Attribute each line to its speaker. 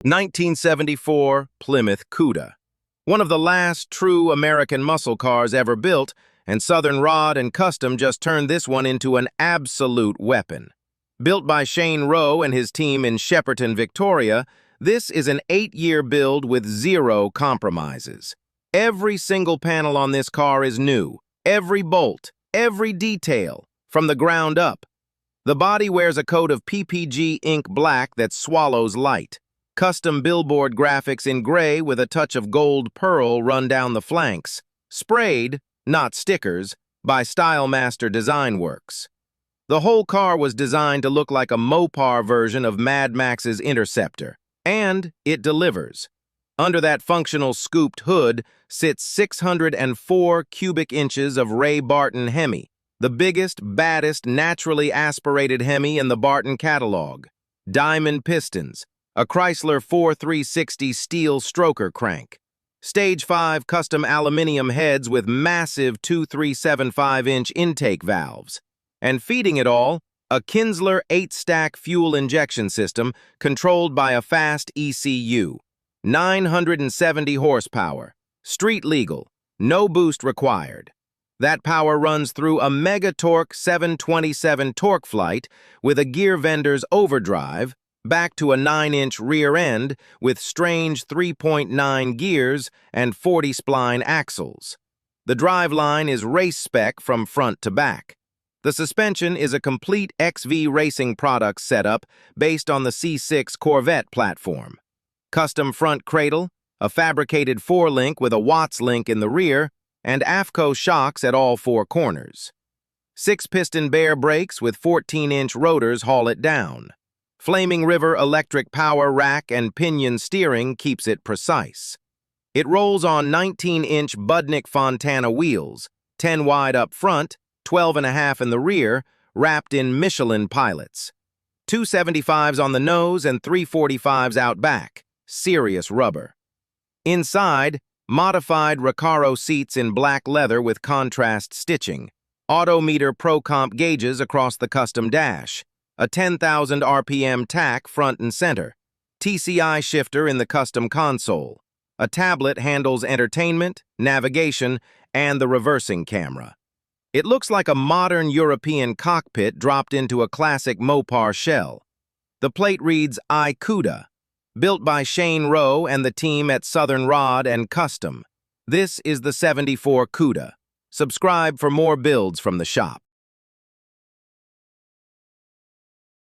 Speaker 1: 1974 Plymouth Cuda. One of the last true American muscle cars ever built, and Southern Rod and Custom just turned this one into an absolute weapon. Built by Shane Rowe and his team in Shepparton, Victoria, this is an 8-year build with zero compromises. Every single panel on this car is new, every bolt, every detail, from the ground up. The body wears a coat of PPG ink black that swallows light. Custom billboard graphics in gray with a touch of gold pearl run down the flanks. Sprayed, not stickers, by Stylemaster Designworks. The whole car was designed to look like a Mopar version of Mad Max's Interceptor. And it delivers. Under that functional scooped hood sits 604 cubic inches of Ray Barton Hemi, the biggest, baddest, naturally aspirated Hemi in the Barton catalog. Diamond pistons, a Chrysler 4360 steel stroker crank, Stage 5 custom aluminium heads with massive 2375-inch intake valves, and feeding it all, a Kinsler 8-stack fuel injection system controlled by a fast ECU. 970 horsepower, street legal, no boost required. That power runs through a mega Torq 727 Torqueflite with a gear vendor's overdrive, back to a 9-inch rear end with strange 3.9 gears and 40-spline axles. The driveline is race spec from front to back. The suspension is a complete XV Racing Products setup based on the C6 Corvette platform. Custom front cradle, a fabricated 4-link with a Watts link in the rear, and AFCO shocks at all 4 corners. 6-piston Baer brakes with 14-inch rotors haul it down. Flaming River electric power rack-and-pinion steering keeps it precise. It rolls on 19-inch Budnik Fontana wheels, 10 wide up front, 12.5 in the rear, wrapped in Michelin Pilots. 275s on the nose and 345s out back. Serious rubber. Inside, modified Recaro seats in black leather with contrast stitching. Autometer Pro Comp gauges across the custom dash. A 10,000 RPM tach front and center. TCI shifter in the custom console. A tablet handles entertainment, navigation, and the reversing camera. It looks like a modern European cockpit dropped into a classic Mopar shell. The plate reads I Cuda, built by Shane Rowe and the team at Southern Rod and Custom. This is the 74 Cuda. Subscribe for more builds from the shop.